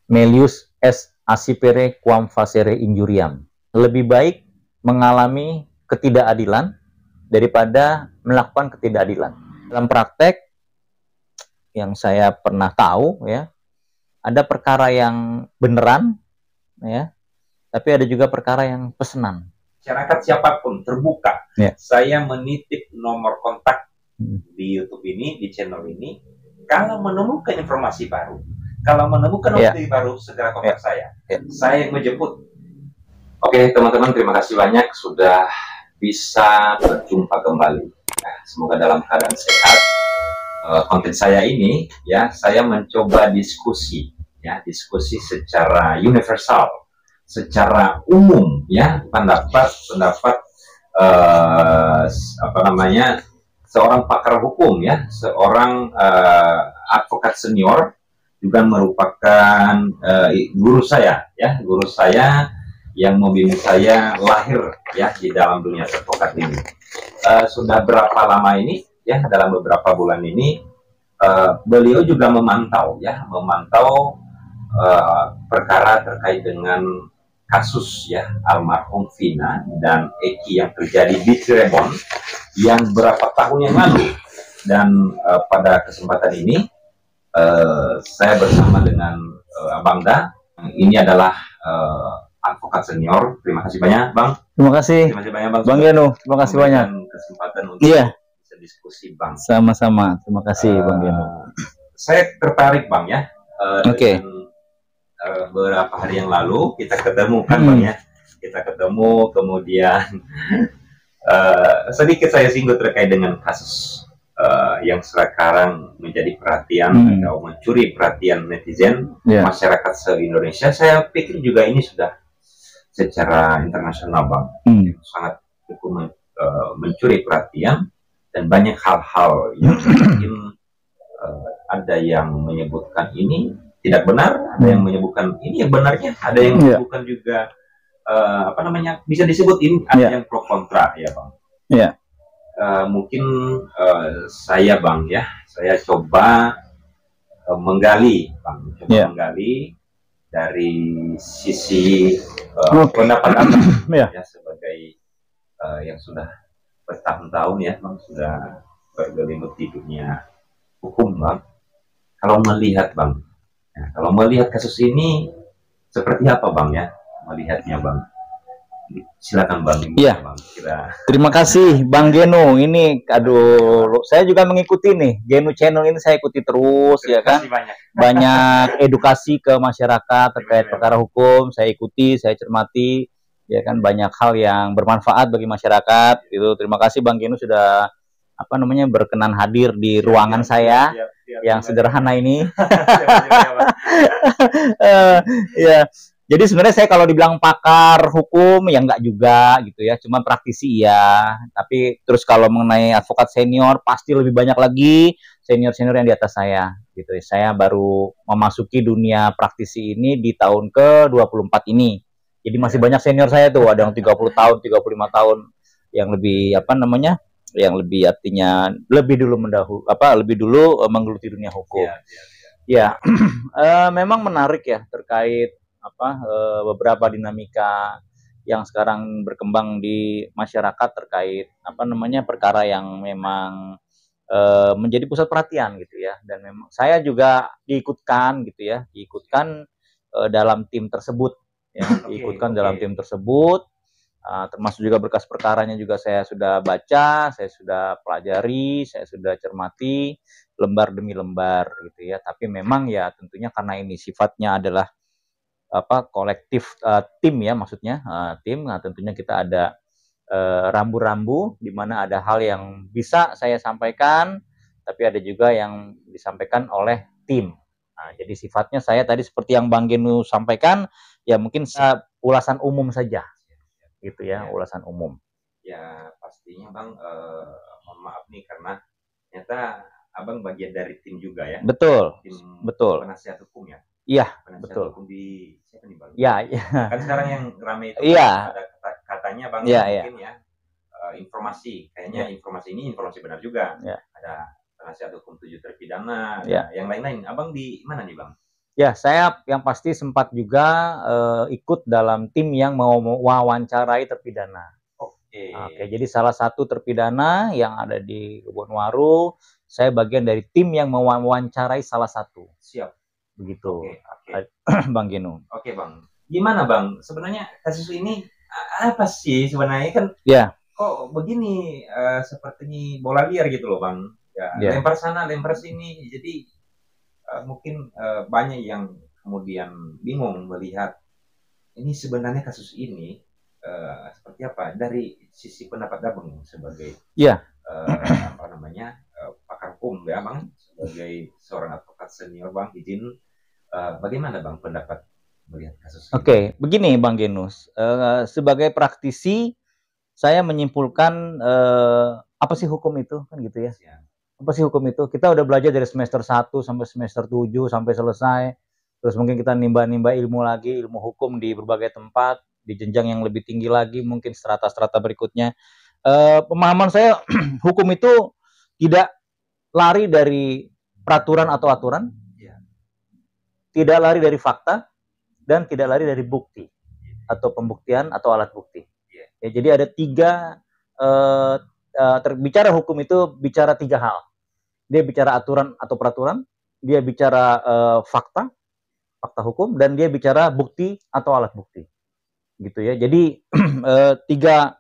melius est acipere quam facere injuriam. Lebih baik mengalami ketidakadilan daripada melakukan ketidakadilan. Dalam praktek yang saya pernah tahu ya, ada perkara yang beneran ya, tapi ada juga perkara yang pesanan. Masyarakat siapapun terbuka. Saya menitip nomor kontak di YouTube ini, di channel ini. Kalau menemukan informasi baru, kalau menemukan informasi baru, segera kontak saya. Saya menjemput. Oke, teman-teman, terima kasih banyak sudah bisa berjumpa kembali. Semoga dalam keadaan sehat. Konten saya ini, ya, saya mencoba diskusi, ya, diskusi secara universal, secara umum, ya, pendapat apa namanya, seorang pakar hukum, ya, seorang advokat senior, juga merupakan guru saya, ya, guru saya yang membimbing saya lahir, ya, di dalam dunia advokat ini. Sudah berapa lama ini, ya, dalam beberapa bulan ini beliau juga memantau, ya, perkara terkait dengan kasus, ya, almarhum Vina dan Eki yang terjadi di Cirebon yang berapa tahun yang lalu. Dan pada kesempatan ini saya bersama dengan Abang Da. Ini adalah advokat senior. Terima kasih banyak, Bang. Terima kasih banyak, Bang Geno. Terima kasih banyak. Kesempatan untuk bisa diskusi, Bang. Sama-sama. Terima kasih, Bang Geno. Saya tertarik, Bang, ya. Beberapa hari yang lalu kita ketemu, kan, Bang, ya. Kita ketemu, kemudian sedikit saya singgung terkait dengan kasus yang sekarang menjadi perhatian atau mencuri perhatian netizen, masyarakat se-Indonesia. Saya pikir juga ini sudah secara internasional, Bang, sangat cukup mencuri perhatian, dan banyak hal-hal yang mungkin ada yang menyebutkan ini tidak benar, ada yang menyebutkan ini yang benarnya, ada yang menyebutkan juga apa namanya, bisa disebut ini ada yang pro kontra, ya, Bang. Mungkin saya, Bang, ya, saya coba menggali, Bang, menggali dari sisi pendapat Anda, ya, sebagai yang sudah bertahun-tahun, ya, Bang, sudah bergelimut di dunia hukum, Bang. Kalau melihat, Bang, ya, kalau melihat kasus ini seperti apa, Bang, ya, melihatnya, Bang? Silakan, Bang. Iya. Bang, terima kasih, Bang Geno. Ini, aduh, saya juga mengikuti nih Geno Channel ini, saya ikuti terus, ya kan. Banyak edukasi ke masyarakat terkait perkara hukum, saya ikuti, saya cermati, ya kan, banyak hal yang bermanfaat bagi masyarakat. Itu terima kasih, Bang Geno, sudah apa namanya berkenan hadir di ruangan saya yang sederhana ini. Ya. Jadi sebenarnya saya kalau dibilang pakar hukum ya enggak juga gitu ya, cuma praktisi ya. Tapi terus kalau mengenai advokat senior pasti lebih banyak lagi senior-senior yang di atas saya gitu ya. Saya baru memasuki dunia praktisi ini di tahun ke-24 ini. Jadi masih banyak senior saya tuh, ada yang 30 tahun, 35 tahun yang lebih apa namanya? Yang lebih artinya lebih dulu menggeluti dunia hukum. Ya. Memang menarik ya terkait beberapa dinamika yang sekarang berkembang di masyarakat terkait apa namanya perkara yang memang menjadi pusat perhatian gitu ya, dan memang saya juga diikutkan gitu ya, dalam tim tersebut ya, dalam tim tersebut, termasuk juga berkas perkaranya juga saya sudah baca, saya sudah pelajari, saya sudah cermati lembar demi lembar gitu ya. Tapi memang ya tentunya karena ini sifatnya adalah kolektif tim ya, maksudnya tim. Nah, tentunya kita ada rambu-rambu di mana ada hal yang bisa saya sampaikan, tapi ada juga yang disampaikan oleh tim. Nah, jadi sifatnya saya tadi seperti yang Bang Genu sampaikan, ya mungkin ulasan umum saja, gitu ya, ulasan umum. Ya pastinya, Bang, mohon maaf nih karena ternyata Abang bagian dari tim juga ya. Betul. Tim betul. Penasihat hukum ya. Iya, betul. Hukum di siapa nih, Bang? Iya, Kan sekarang yang ramai itu ada katanya, Bang, mungkin ya informasi, kayaknya informasi ini informasi benar juga. Ada penasihat hukum 7 terpidana, yang lain-lain. Abang di mana nih, Bang? Ya, saya yang pasti sempat juga ikut dalam tim yang mau mewawancarai terpidana. Oke, jadi salah satu terpidana yang ada di Kebonwaru, saya bagian dari tim yang mewawancarai salah satu. Siap. Begitu, Bang Gino. Oke, Bang. Gimana, Bang? Sebenarnya kasus ini apa sih sebenarnya kan? Ya. Kok begini seperti bola liar gitu loh, Bang. Ya, lempar sana, lempar sini. Jadi mungkin banyak yang kemudian bingung melihat ini sebenarnya kasus ini seperti apa dari sisi pendapat Abang sebagai apa namanya pakar hukum ya, Bang, sebagai seorang advokat senior, Bang, izin bagaimana, Bang, pendapat melihat kasus ini? Oke, begini, Bang Genus, sebagai praktisi saya menyimpulkan apa sih hukum itu, kan gitu ya. Apa sih hukum itu? Kita udah belajar dari semester 1 sampai semester 7 sampai selesai. Terus mungkin kita nimba-nimba ilmu lagi, ilmu hukum di berbagai tempat, di jenjang yang lebih tinggi lagi, mungkin strata-strata berikutnya. Pemahaman saya hukum itu tidak lari dari peraturan atau aturan, tidak lari dari fakta, dan tidak lari dari bukti atau pembuktian atau alat bukti. Ya, jadi ada tiga terbicara hukum itu bicara tiga hal. Dia bicara aturan atau peraturan, dia bicara fakta hukum, dan dia bicara bukti atau alat bukti. Gitu ya. Jadi tiga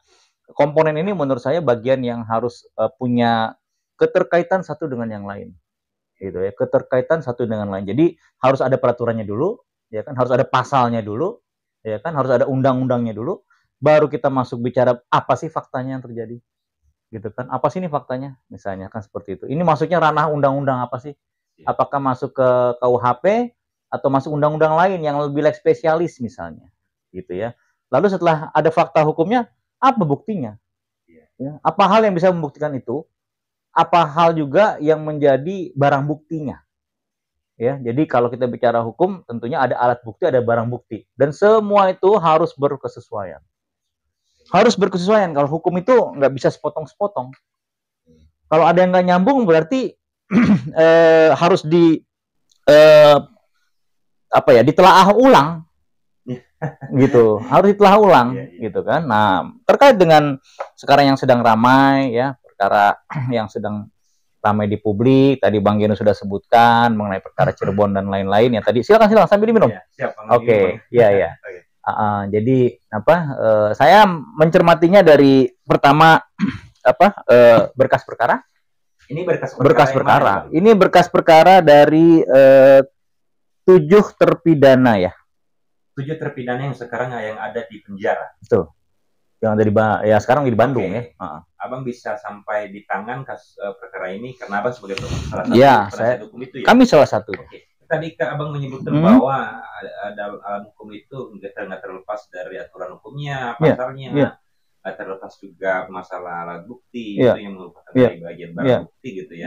komponen ini menurut saya bagian yang harus punya keterkaitan satu dengan yang lain. Gitu ya. Keterkaitan satu dengan lain. Jadi harus ada peraturannya dulu, ya kan? Harus ada pasalnya dulu, ya kan? Harus ada undang-undangnya dulu, baru kita masuk bicara apa sih faktanya yang terjadi. Gitu kan, apa sih ini faktanya, misalnya kan seperti itu. Ini masuknya ranah undang-undang apa sih? Apakah masuk ke KUHP atau masuk undang-undang lain yang lebih spesialis misalnya, gitu ya. Lalu setelah ada fakta hukumnya, apa buktinya? Ya, apa hal yang bisa membuktikan itu? Apa hal juga yang menjadi barang buktinya? Ya, jadi kalau kita bicara hukum, tentunya ada alat bukti, ada barang bukti, dan semua itu harus berkesesuaian. Harus berkesesuaian. Kalau hukum itu nggak bisa sepotong-sepotong. Kalau ada yang nggak nyambung berarti harus ditelaah ulang, gitu. Harus ditelaah ulang, gitu kan. Nah, terkait dengan sekarang yang sedang ramai, ya, perkara yang sedang ramai di publik. Tadi Bang Geno sudah sebutkan mengenai perkara Cirebon dan lain-lain. Ya tadi silakan sambil diminum. Oke, ya. Jadi saya mencermatinya dari pertama berkas perkara. Ini berkas perkara. Ini berkas perkara dari 7 terpidana ya. 7 terpidana yang sekarang yang ada di penjara. Betul. Yang ada sekarang di Bandung ya. Abang bisa sampai di tangan kasus perkara ini karena Abang sebagai salah satu penasihat hukum itu ya. Kami salah satu. Tadi Abang menyebutkan bahwa alat hukum itu nggak terlepas dari aturan hukumnya, pasalnya, terlepas juga masalah alat bukti itu yang merupakan dari bagian barang bukti gitu ya.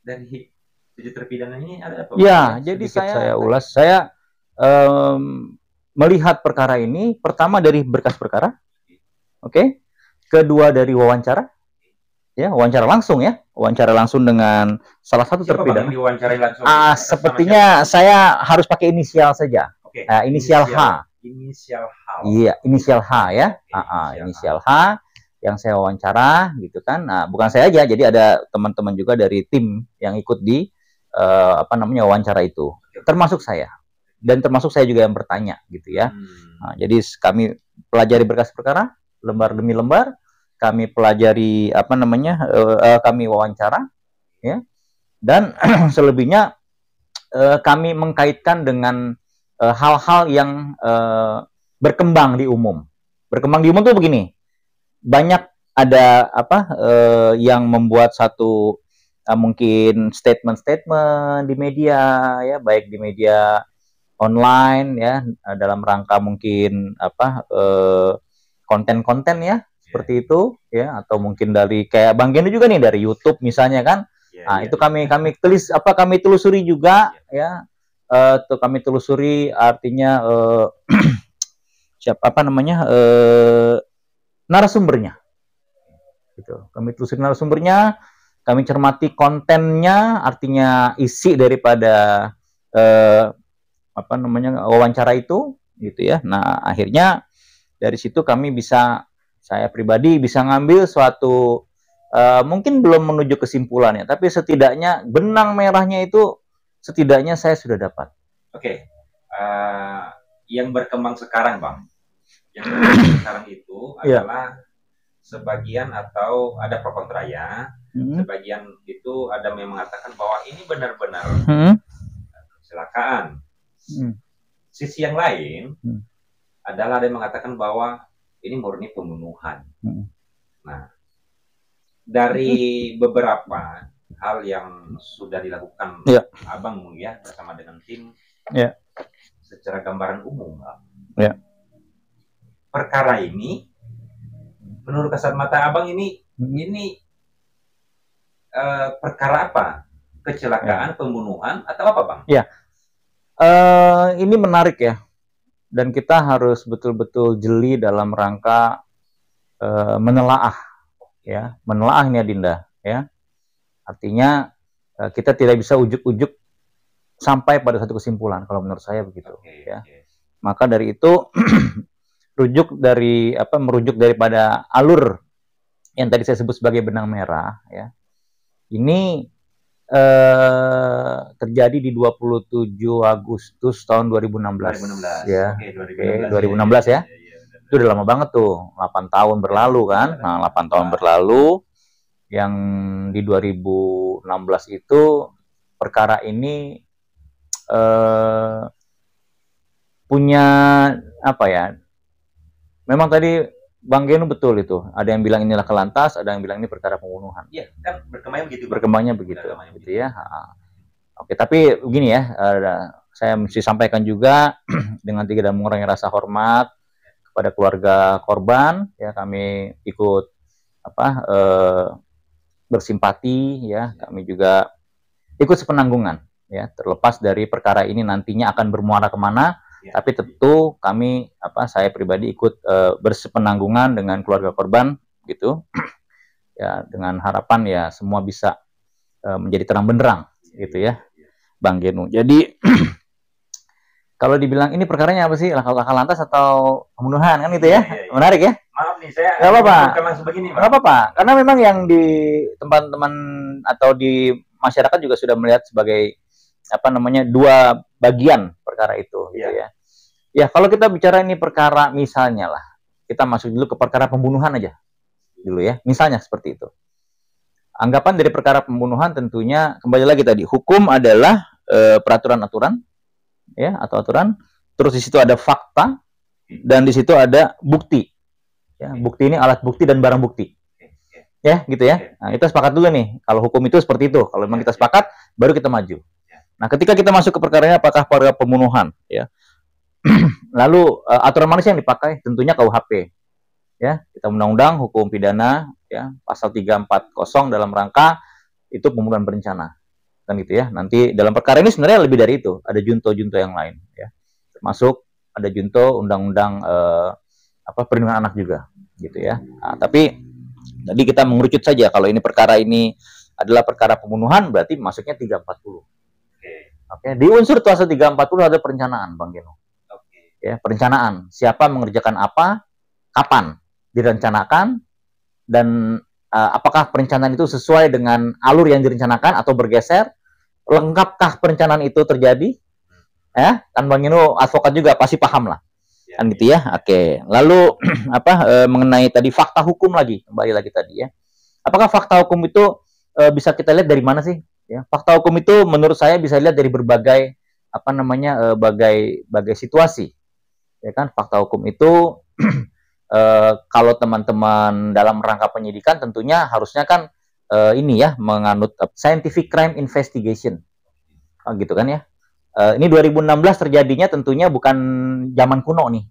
Dari 7 terpidana ini ada apa? Ya, jadi saya ulas. Saya melihat perkara ini pertama dari berkas perkara, kedua dari wawancara. Ya, wawancara langsung dengan salah satu terpidana. Sepertinya saya harus pakai inisial saja. Inisial H. Iya, inisial H ya. Inisial H yang saya wawancara, gitu kan. Nah, bukan saya aja, jadi ada teman-teman juga dari tim yang ikut di wawancara itu. Termasuk saya. Dan termasuk saya juga yang bertanya, gitu ya. Nah, jadi kami pelajari berkas perkara lembar demi lembar. Kami pelajari kami wawancara, ya, dan selebihnya kami mengkaitkan dengan hal-hal yang berkembang di umum. Berkembang di umum tuh begini, banyak ada yang membuat satu mungkin statement-statement di media, ya, baik di media online, ya, dalam rangka mungkin konten-konten ya. Seperti itu ya, atau mungkin dari kayak Bang Geno juga nih dari YouTube misalnya kan. Itu kami telusuri juga ya. Tuh kami telusuri artinya narasumbernya. Gitu. Kami telusuri narasumbernya, kami cermati kontennya, artinya isi daripada wawancara itu gitu ya. Nah, akhirnya dari situ saya pribadi bisa ngambil suatu mungkin belum menuju kesimpulannya, tapi setidaknya benang merahnya itu setidaknya saya sudah dapat. Oke. Yang berkembang sekarang, Bang. Yang berkembang sekarang itu adalah sebagian atau ada pro kontra ya. Sebagian itu ada yang mengatakan bahwa ini benar-benar kecelakaan. Sisi yang lain adalah ada yang mengatakan bahwa ini murni pembunuhan. Nah, dari beberapa hal yang sudah dilakukan Abang ya bersama dengan tim, secara gambaran umum, perkara ini menurut kasat mata Abang ini perkara apa? Kecelakaan, pembunuhan atau apa, Bang? Ya, ini menarik ya, dan kita harus betul-betul jeli dalam rangka menelaah ini Adinda ya. Artinya kita tidak bisa ujuk-ujuk sampai pada satu kesimpulan kalau menurut saya begitu ya. Maka dari itu merujuk daripada alur yang tadi saya sebut sebagai benang merah ya. Ini terjadi di 27 Agustus tahun 2016 ya. 2016 ya. Itu udah lama banget tuh, 8 tahun berlalu kan. Nah, 8 tahun berlalu, yang di 2016 itu perkara ini punya apa ya, memang tadi Bang Genu betul itu, ada yang bilang inilah kelantas, ada yang bilang ini perkara pembunuhan. Iya, kan berkembangnya begitu gitu ya. Oke, tapi begini ya, saya mesti sampaikan juga dengan tidak mengurangi rasa hormat pada keluarga korban ya, kami ikut bersimpati ya, kami juga ikut sepenanggungan ya, terlepas dari perkara ini nantinya akan bermuara kemana, tapi tentu kami saya pribadi ikut bersepenanggungan dengan keluarga korban gitu ya, dengan harapan ya semua bisa menjadi terang benderang gitu ya, Bang Genu. Jadi kalau dibilang ini perkaranya apa sih, laka lantas atau pembunuhan kan gitu ya, menarik ya. Maaf nih, saya nggak apa-apa. Nggak apa-apa, karena memang yang di teman-teman atau di masyarakat juga sudah melihat sebagai dua bagian perkara itu gitu ya. Ya kalau kita bicara ini perkara misalnya lah, kita masuk dulu ke perkara pembunuhan aja dulu ya, misalnya seperti itu. Anggapan dari perkara pembunuhan tentunya kembali lagi tadi, hukum adalah peraturan-aturan ya, atau aturan, terus di situ ada fakta dan di situ ada bukti ya. Bukti ini alat bukti dan barang bukti ya, gitu ya. Nah, kita sepakat dulu nih, kalau hukum itu seperti itu, kalau memang kita sepakat baru kita maju. Nah, ketika kita masuk ke perkaranya apakah perkara pembunuhan ya, lalu aturan mana sih yang dipakai? Tentunya KUHP ya, kita undang-undang hukum pidana ya, pasal 340 dalam rangka itu pembunuhan berencana kan gitu ya. Nanti dalam perkara ini sebenarnya lebih dari itu, ada junto-junto yang lain ya, termasuk ada junto undang-undang perlindungan anak juga gitu ya. Nah, tapi tadi kita mengerucut saja, kalau ini perkara ini adalah perkara pembunuhan berarti masuknya 340. Oke. Di unsur pasal 340 ada perencanaan, Bang Geno. Ya, perencanaan, siapa mengerjakan apa, kapan direncanakan, dan apakah perencanaan itu sesuai dengan alur yang direncanakan atau bergeser, lengkapkah perencanaan itu terjadi, ya kan Bang Geno advokat juga pasti paham lah kan gitu ya. Oke, lalu mengenai tadi fakta hukum lagi, kembali lagi tadi ya, apakah fakta hukum itu bisa kita lihat dari mana sih ya? Fakta hukum itu menurut saya bisa lihat dari berbagai bagai situasi ya kan. Fakta hukum itu kalau teman-teman dalam rangka penyidikan tentunya harusnya kan ini ya, menganut scientific crime investigation gitu kan ya. Ini 2016 terjadinya tentunya bukan zaman kuno nih,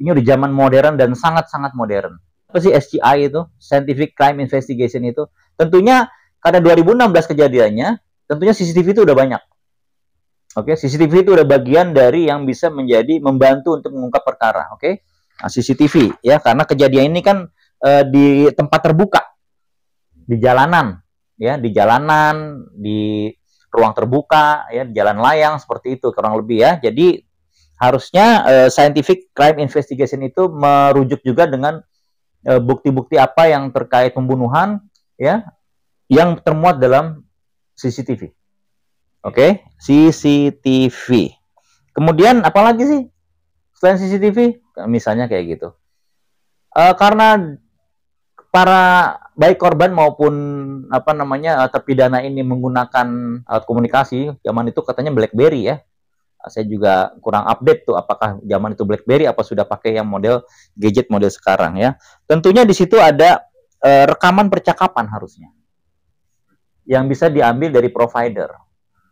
ini udah zaman modern dan sangat-sangat modern. Apa sih SCI itu, scientific crime investigation itu? Tentunya karena 2016 kejadiannya, tentunya CCTV itu udah banyak. Oke, CCTV itu udah bagian dari yang bisa membantu untuk mengungkap perkara. Oke. Nah, CCTV ya, karena kejadian ini kan di tempat terbuka, di jalanan ya, di ruang terbuka, ya, jalan layang seperti itu kurang lebih ya. Jadi harusnya scientific crime investigation itu merujuk juga dengan bukti-bukti apa yang terkait pembunuhan, ya, yang termuat dalam CCTV. Oke, CCTV. Kemudian apalagi sih selain CCTV? Misalnya kayak gitu. Karena para baik korban maupun apa namanya terpidana ini menggunakan alat komunikasi, zaman itu katanya BlackBerry ya. Saya juga kurang update tuh apakah zaman itu BlackBerry apa sudah pakai yang model gadget model sekarang ya. Tentunya di situ ada rekaman percakapan harusnya yang bisa diambil dari provider.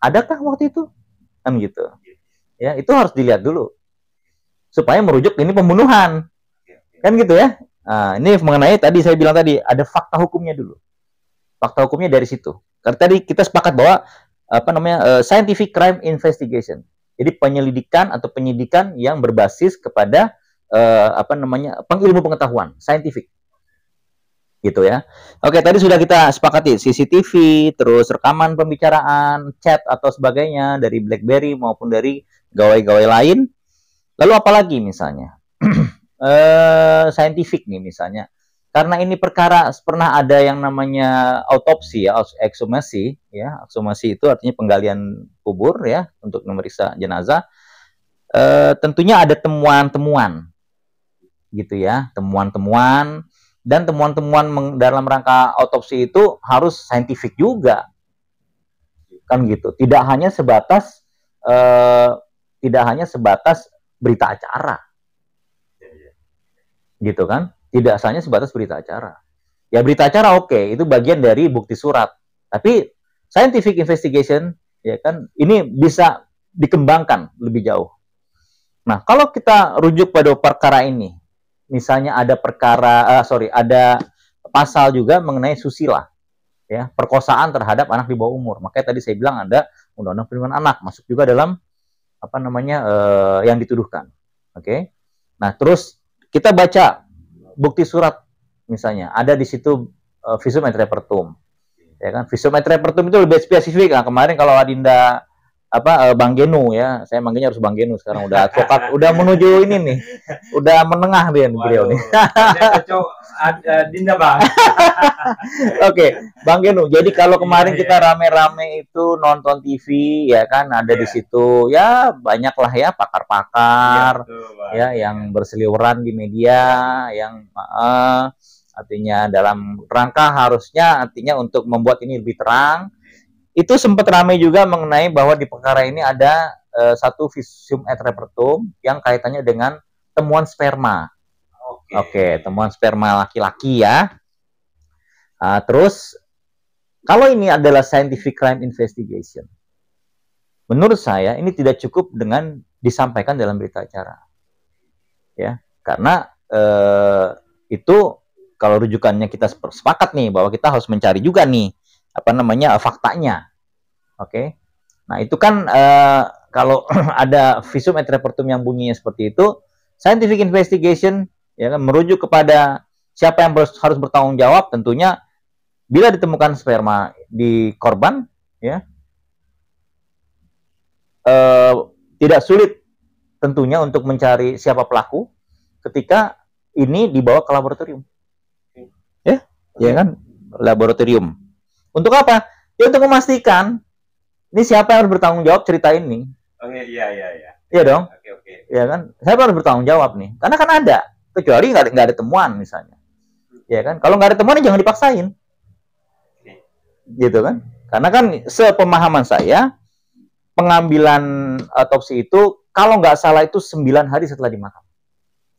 Adakah waktu itu? Kan gitu. Ya, itu harus dilihat dulu supaya merujuk ini pembunuhan. Kan gitu ya. Nah, ini mengenai tadi saya bilang tadi ada fakta hukumnya dulu. Fakta hukumnya dari situ. Karena tadi kita sepakat bahwa apa namanya scientific crime investigation. Jadi penyelidikan atau penyidikan yang berbasis kepada apa namanya pengilmu pengetahuan, scientific. Gitu ya. Oke, tadi sudah kita sepakati CCTV, terus rekaman pembicaraan, chat atau sebagainya dari BlackBerry maupun dari gawai-gawai lain. Lalu apalagi misalnya? Scientific nih misalnya. Karena ini perkara pernah ada yang namanya autopsi ya, ekshumasi ya. Ekshumasi itu artinya penggalian kubur ya untuk memeriksa jenazah. Tentunya ada temuan-temuan gitu ya, temuan-temuan dan temuan-temuan dalam rangka autopsi itu harus scientific juga. Kan gitu. Tidak hanya sebatas berita acara. Gitu kan, tidak hanya sebatas berita acara. Ya berita acara oke, itu bagian dari bukti surat. Tapi scientific investigation ya kan ini bisa dikembangkan lebih jauh. Nah, kalau kita rujuk pada perkara ini, misalnya ada ada pasal juga mengenai susila, ya, perkosaan terhadap anak di bawah umur. Makanya tadi saya bilang ada undang-undang perlindungan anak masuk juga dalam apa namanya yang dituduhkan. Oke. Nah, terus kita baca bukti surat misalnya ada di situ visum et repertum, ya kan? Visum et repertum itu lebih spesifik. Nah, kemarin kalau Adinda Bang Genu ya, saya manggilnya harus Bang Genu sekarang udah advokat, udah menuju ini nih, udah menengah dia beliau nih. Dinda Bang. Oke, Bang Genu. Jadi kalau kemarin kita rame-rame itu nonton TV ya kan ada di situ ya banyak lah ya pakar-pakar ya yang berseliweran di media yang artinya dalam rangka harusnya artinya untuk membuat ini lebih terang. Itu sempat ramai juga mengenai bahwa di perkara ini ada satu visum et repertum yang kaitannya dengan temuan sperma. Oke, temuan sperma laki-laki ya. Terus kalau ini adalah scientific crime investigation, menurut saya ini tidak cukup dengan disampaikan dalam berita acara, ya, karena itu kalau rujukannya kita sepakat nih bahwa kita harus mencari juga nih apa namanya faktanya. Oke. Nah, itu kan kalau ada visum et repertum yang bunyinya seperti itu, scientific investigation ya kan merujuk kepada siapa yang harus bertanggung jawab. Tentunya bila ditemukan sperma di korban ya tidak sulit tentunya untuk mencari siapa pelaku ketika ini dibawa ke laboratorium. Ya kan? Laboratorium. Untuk apa? Ya untuk memastikan ini siapa yang harus bertanggung jawab cerita ini. Iya. Iya dong. Oke. Ya kan? Siapa harus bertanggung jawab nih? Karena kan ada. Kecuali nggak ada temuan misalnya. Ya kan? Kalau nggak ada temuan jangan dipaksain. Gitu kan? Karena kan sepemahaman saya pengambilan autopsi itu kalau nggak salah itu 9 hari setelah dimakam.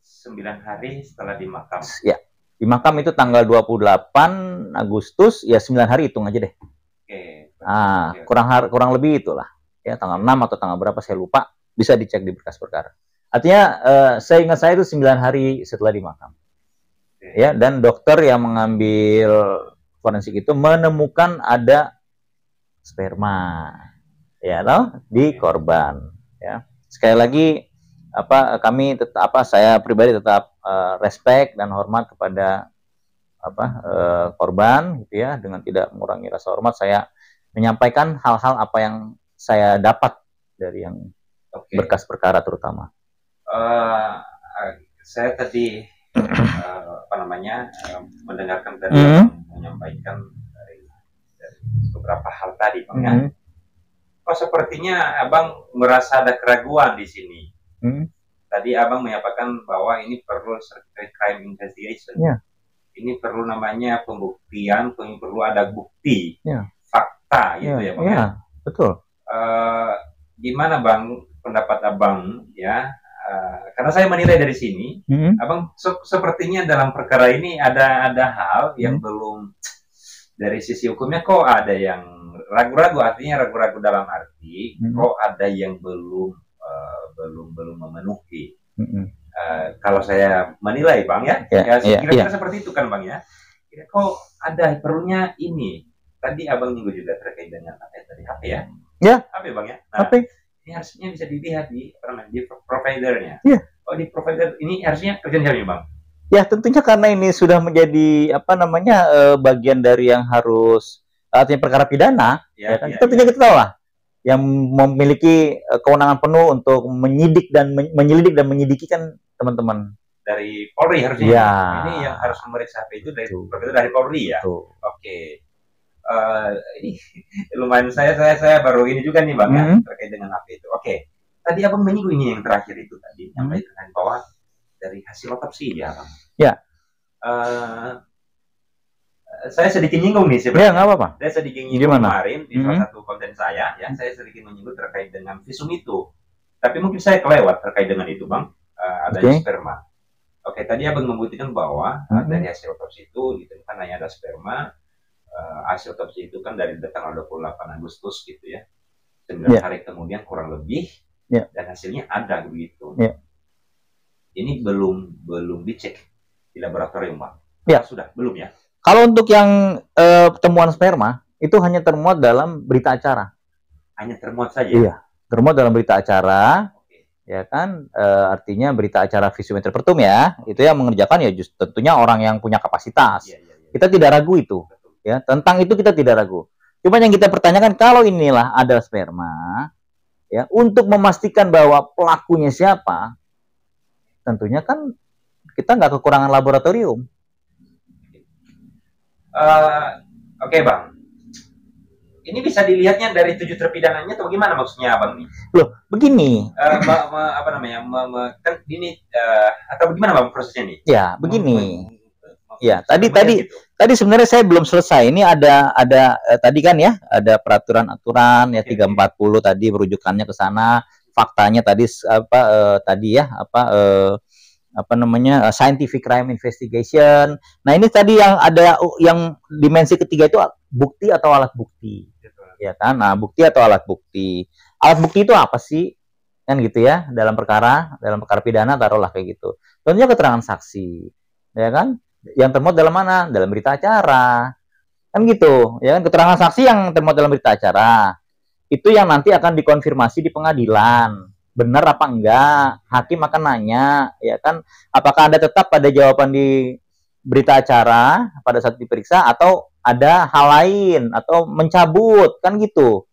9 hari setelah dimakam. Ya. Di makam itu tanggal 28 Agustus, ya 9 hari hitung aja deh. Kurang lebih itulah. Ya, tanggal 6 atau tanggal berapa saya lupa, bisa dicek di berkas perkara. Artinya saya ingat saya itu 9 hari setelah dimakam. Ya, dan dokter yang mengambil forensik itu menemukan ada sperma. Ya, di korban, ya. Sekali lagi saya pribadi tetap respect dan hormat kepada korban gitu ya, dengan tidak mengurangi rasa hormat saya menyampaikan hal-hal apa yang saya dapat dari yang berkas perkara terutama. Saya tadi mendengarkan tadi menyampaikan dari beberapa hal tadi, Bang, ya. Oh, sepertinya Abang merasa ada keraguan di sini. Tadi Abang menyampaikan bahwa ini perlu crime investigation. Ini perlu namanya pembuktian, perlu ada bukti, fakta, gitu ya, Bang. Betul. Gimana, Bang, pendapat Abang, ya? Karena saya menilai dari sini, Abang sepertinya dalam perkara ini ada hal yang belum, dari sisi hukumnya kok ada yang ragu-ragu, artinya ragu-ragu dalam arti kok ada yang belum memenuhi. Kalau saya menilai, Bang, ya, kira-kira seperti itu kan, Bang, ya. Kok ada perlunya ini. Tadi Abang nyinggung juga terkait dengan apa ya tadi, HP ya? HP, Bang, ya. Nah, HP ini harusnya bisa dilihat di providernya. Oh, di provider ini harusnya kerjanya, Bang. Ya, tentunya karena ini sudah menjadi bagian dari yang harus artinya perkara pidana, tentunya kita tahu lah yang memiliki kewenangan penuh untuk menyelidik dan menyelidiki kan teman-teman dari Polri harusnya. Ini yang harus memeriksa HP itu dari Polri, ya. Oke. Ini lumayan saya baru ini juga nih, Bang, ya, terkait dengan HP itu. Oke. Tadi Abang menyinggung ini yang terakhir itu tadi, yang berkaitan bahwa dari hasil otopsi, ya, Bang. Saya sedikit nyinggung nih sebenarnya. Nggak apa-apa. Saya sedikit nyinggung kemarin di salah satu konten saya, ya, saya sedikit menyinggung terkait dengan visum itu. Tapi mungkin saya kelewat terkait dengan itu, Bang. Adanya sperma. Oke, tadi Abang membuktikan bahwa dari hasil otopsi itu ditemukan hanya ada sperma. Hasil otopsi itu kan dari tanggal 28 Agustus gitu ya. 9 hari kemudian kurang lebih, dan hasilnya ada begitu. Ini belum dicek di laboratorium, Bang. Sudah, belum ya? Kalau untuk yang temuan sperma itu hanya termuat dalam berita acara. Hanya termuat saja? Iya, termuat dalam berita acara. Ya kan, artinya berita acara visum et repertum, ya, itu yang mengerjakan ya tentunya orang yang punya kapasitas. Kita tidak ragu itu. Ya, tentang itu kita tidak ragu. Cuma yang kita pertanyakan, kalau inilah ada sperma, ya, untuk memastikan bahwa pelakunya siapa, tentunya kan kita nggak kekurangan laboratorium. Oke, Bang. Ini bisa dilihatnya dari 7 terpidananya atau gimana maksudnya, Bang? Loh, begini. Kan ini atau bagaimana, Bang, prosesnya nih? Ya, begini. Ya, tadi sebenarnya saya belum selesai. Ini ada tadi kan ya, ada peraturan-aturan ya 340 tadi merujukannya ke sana. Faktanya tadi scientific crime investigation. Nah, ini tadi yang ada yang dimensi ketiga itu bukti atau alat bukti. Ya kan? Nah, bukti atau alat bukti. Alat bukti itu apa sih? Kan gitu ya, dalam perkara pidana taruhlah kayak gitu. Tentunya keterangan saksi. Ya kan? Yang termuat dalam mana? Dalam berita acara. Kan gitu, ya kan, keterangan saksi yang termuat dalam berita acara. Itu yang nanti akan dikonfirmasi di pengadilan. Benar apa enggak? Hakim akan nanya, ya kan, apakah Anda tetap pada jawaban di berita acara pada saat diperiksa atau ada hal lain atau mencabut, kan gitu.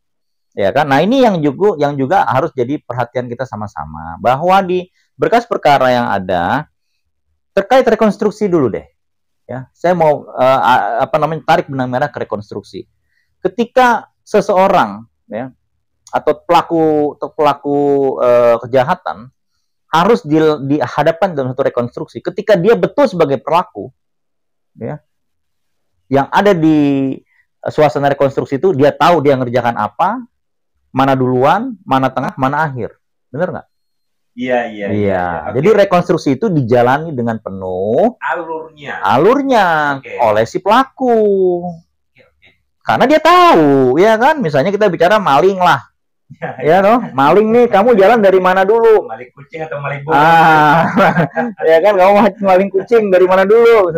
Ya kan? Nah, ini yang juga harus jadi perhatian kita sama-sama, bahwa di berkas perkara yang ada terkait rekonstruksi dulu deh. Ya, saya mau tarik benang merah ke rekonstruksi. Ketika seseorang, ya, atau pelaku kejahatan harus dihadapkan dalam satu rekonstruksi. Ketika dia betul sebagai pelaku, ya, yang ada di suasana rekonstruksi itu, dia tahu dia ngerjakan apa, mana duluan, mana tengah, mana akhir. Benar nggak? Iya. Jadi rekonstruksi itu dijalani dengan penuh alurnya oleh si pelaku. Karena dia tahu, ya kan? Misalnya kita bicara maling lah. Ya toh, maling nih, kamu jalan dari mana dulu? Maling kucing atau maling burung? Ya kan, kamu maling kucing dari mana dulu?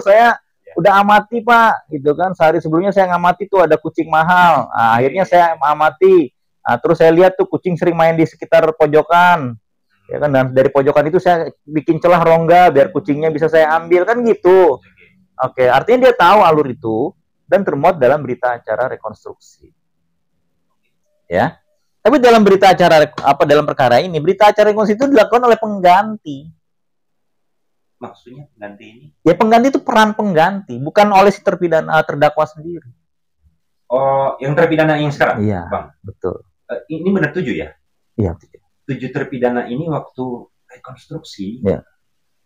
Saya udah amati, Pak, gitu kan. Sehari sebelumnya saya ngamati tuh ada kucing mahal. Akhirnya saya amati. Terus saya lihat tuh kucing sering main di sekitar pojokan. Ya kan, dan dari pojokan itu saya bikin celah rongga biar kucingnya bisa saya ambil, kan gitu. Oke, artinya dia tahu alur itu dan termuat dalam berita acara rekonstruksi. ya. Tapi dalam berita acara dalam perkara ini, berita acara rekonstruksi itu dilakukan oleh pengganti. Maksudnya pengganti ini? Ya pengganti itu peran pengganti, bukan oleh si terpidana terdakwa sendiri. Oh, yang terpidana yang sekarang? Iya, Bang. Betul. Ini benar 7 ya? Iya. 7 terpidana ini waktu rekonstruksi, ya.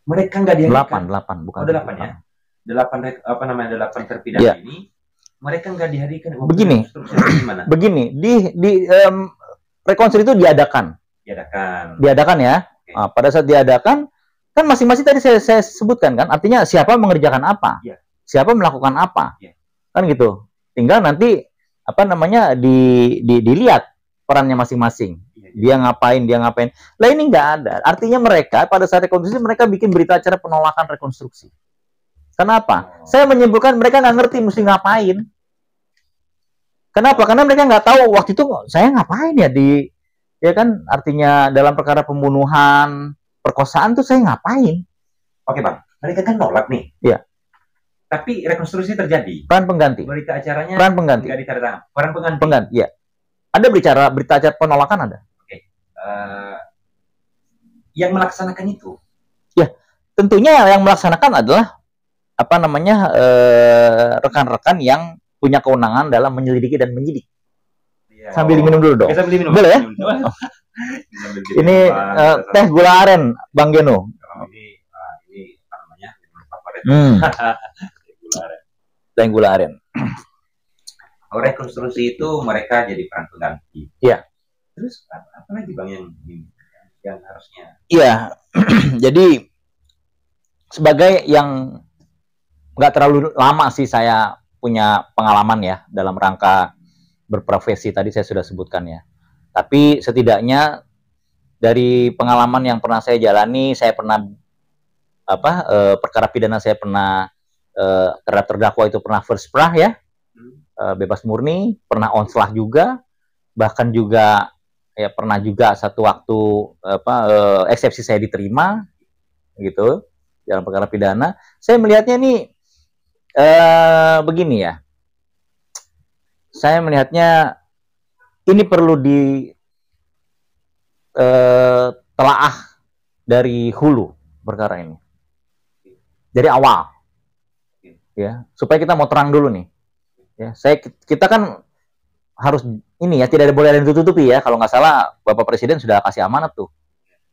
Mereka nggak dihadirkan. 8 bukan. Oh, 8 ya? 8 terpidana ini, mereka nggak dihadirkan. Begini, di rekonstruksi itu diadakan ya. Okay. Nah, pada saat diadakan kan masing-masing tadi saya sebutkan kan, artinya siapa mengerjakan apa, siapa melakukan apa, kan gitu. Tinggal nanti dilihat perannya masing-masing. Dia ngapain. Lah ini nggak ada. Artinya mereka pada saat rekonstruksi mereka bikin berita acara penolakan rekonstruksi. Kenapa? Saya menyimpulkan mereka nggak ngerti mesti ngapain. Kenapa? Karena mereka nggak tahu waktu itu saya ngapain ya kan, artinya dalam perkara pembunuhan, perkosaan tuh saya ngapain? Oke Bang, mereka kan nolak nih. Iya. Tapi rekonstruksi terjadi. Peran pengganti. Berita acaranya. Peran pengganti. Nggak ditandatangani. Peran pengganti. Pengganti, ya. Ada berita acara penolakan ada. Oke. Yang melaksanakan itu? Ya, tentunya yang melaksanakan adalah rekan-rekan yang punya kewenangan dalam menyelidiki dan menyidik. Ya, sambil minum dulu dong. Sambil minum. Boleh ya? Ini teh gula aren, Bang Geno. Ini apa namanya? Teh gula aren. Rekonstruksi itu mereka jadi peran pengganti. Iya. Terus apa lagi Bang yang harusnya? Iya. Jadi sebagai yang nggak terlalu lama sih saya punya pengalaman ya dalam rangka berprofesi, tadi saya sudah sebutkan ya. Tapi setidaknya dari pengalaman yang pernah saya jalani, saya pernah perkara pidana saya pernah terhadap terdakwa itu pernah first prah ya, bebas murni, pernah onslah juga, bahkan juga ya pernah juga satu waktu eksepsi saya diterima gitu dalam perkara pidana. Saya melihatnya nih begini ya. Saya melihatnya ini perlu telaah dari hulu perkara ini. Dari awal. Ya, supaya kita mau terang dulu nih. Ya, kita kan harus ini ya, tidak boleh ada yang tutupi ya. Kalau nggak salah Bapak Presiden sudah kasih amanat tuh.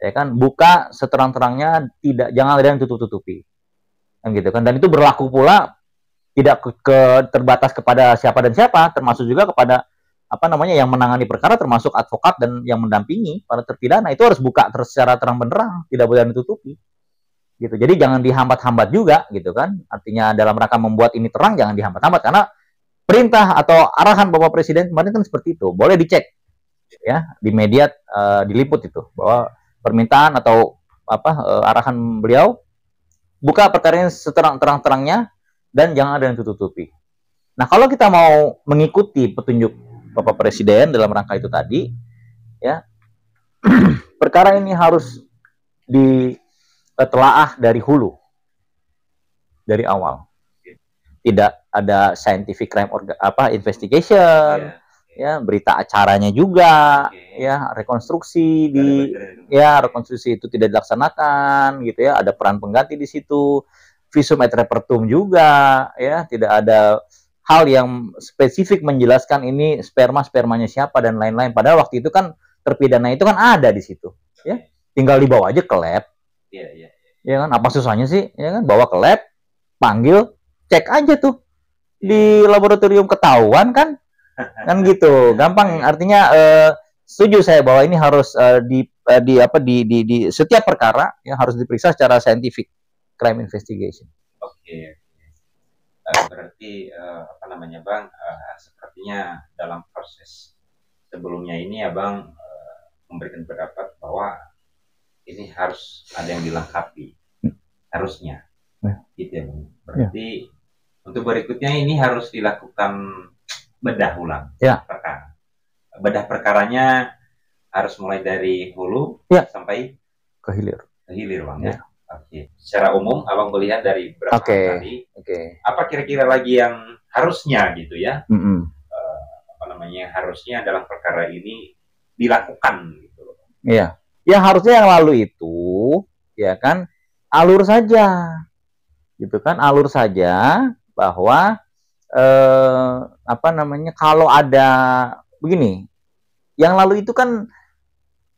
Ya kan, buka seterang-terangnya, jangan ada yang tutup-tutupi. Kan gitu kan. Dan itu berlaku pula tidak terbatas kepada siapa dan siapa, termasuk juga kepada yang menangani perkara, termasuk advokat dan yang mendampingi para terpidana. Itu harus buka secara terang benderang, tidak boleh ditutupi. Gitu. Jadi jangan dihambat-hambat juga gitu kan. Artinya dalam rangka membuat ini terang jangan dihambat-hambat, karena perintah atau arahan Bapak Presiden kemarin kan seperti itu. Boleh dicek ya di media, diliput itu bahwa permintaan atau arahan beliau buka perkara ini seterang-terangnya dan jangan ada yang tutup-tutupi. Nah, kalau kita mau mengikuti petunjuk Bapak Presiden dalam rangka itu tadi, ya, perkara ini harus ditelaah dari hulu, dari awal. Tidak ada scientific crime investigation, ya, berita acaranya juga, ya, rekonstruksi rekonstruksi itu tidak dilaksanakan, gitu ya, ada peran pengganti di situ. Visum et repertum juga, ya, tidak ada hal yang spesifik menjelaskan ini spermanya siapa dan lain-lain. Padahal waktu itu kan terpidana itu kan ada di situ, ya, tinggal dibawa aja ke lab, ya kan, apa susahnya sih, ya kan, bawa ke lab, panggil, cek aja tuh di laboratorium ketahuan kan gitu, gampang. Artinya setuju saya bahwa ini harus di setiap perkara yang harus diperiksa secara saintifik. Crime investigation. Oke. Berarti Bang, sepertinya dalam proses sebelumnya ini Bang memberikan pendapat bahwa ini harus ada yang dilengkapi, harusnya, gitu ya Bang. Berarti untuk berikutnya ini harus dilakukan bedah ulang perkara. Bedah perkaranya harus mulai dari hulu sampai ke hilir Bang ya. Oke. Secara umum Abang melihat dari beberapa tadi, apa kira-kira lagi yang harusnya gitu ya, namanya harusnya dalam perkara ini dilakukan gitu. Iya. Ya harusnya yang lalu itu ya kan alur saja. Gitu kan, alur saja bahwa apa namanya kalau ada begini. Yang lalu itu kan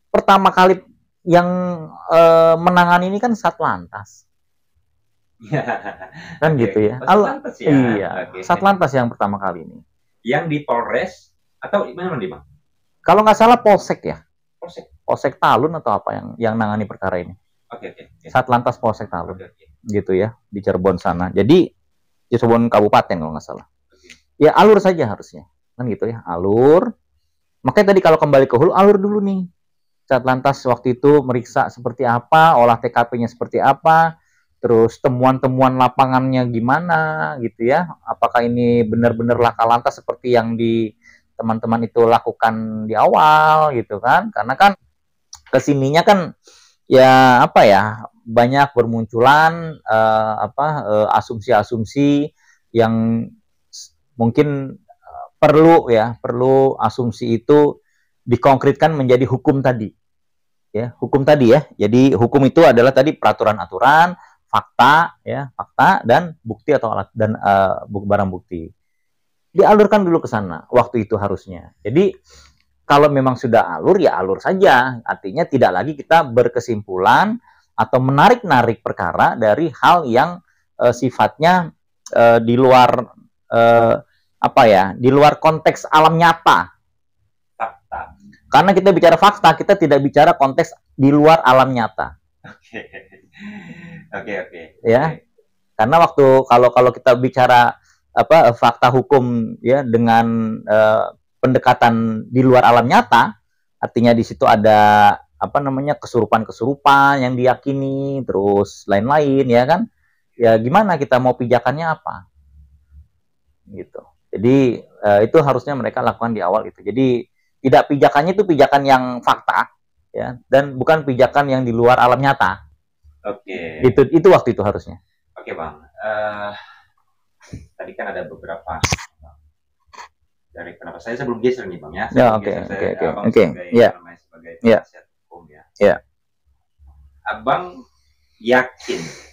pertama kali yang menangani ini kan Satlantas. Kan gitu ya. Satlantas ya. Iya. Satlantas yang pertama kali ini. Yang di Polres atau mana di Bang? Kalau nggak salah Polsek ya. Polsek Talun atau apa yang nangani perkara ini. Satlantas Polsek Talun. Gitu ya, di Cirebon sana. Jadi Cirebon Kabupaten kalau nggak salah. Ya alur saja harusnya. Kan gitu ya, alur. Makanya tadi kalau kembali ke hulu, alur dulu nih. Satlantas waktu itu meriksa seperti apa, olah TKP-nya seperti apa, terus temuan-temuan lapangannya gimana gitu ya. Apakah ini benar-benar laka lantas seperti yang di teman-teman itu lakukan di awal gitu kan. Karena kan kesininya kan ya apa ya, banyak bermunculan asumsi-asumsi yang mungkin perlu asumsi itu dikonkretkan menjadi hukum tadi. Ya, hukum tadi ya. Jadi hukum itu adalah tadi peraturan-aturan, fakta dan bukti atau alat dan barang bukti. Dialurkan dulu ke sana waktu itu harusnya. Jadi kalau memang sudah alur ya alur saja. Artinya tidak lagi kita berkesimpulan atau menarik-narik perkara dari hal yang sifatnya di luar di luar konteks alam nyata. Fakta. Karena kita bicara fakta, kita tidak bicara konteks di luar alam nyata. Oke. Ya. Karena kalau kita bicara fakta hukum ya dengan pendekatan di luar alam nyata, artinya di situ ada kesurupan-kesurupan yang diyakini, terus lain-lain ya kan. Ya gimana kita mau pijakannya apa? Gitu. Jadi itu harusnya mereka lakukan di awal itu. Jadi tidak pijakannya itu pijakan yang fakta ya dan bukan pijakan yang di luar alam nyata. Oke. Itu waktu itu harusnya. Oke, Bang. Tadi kan ada beberapa dari kenapa saya sebelum geser nih Bang ya. Oke. Sebagai penasihat hukum ya. Ya. Abang yakinkah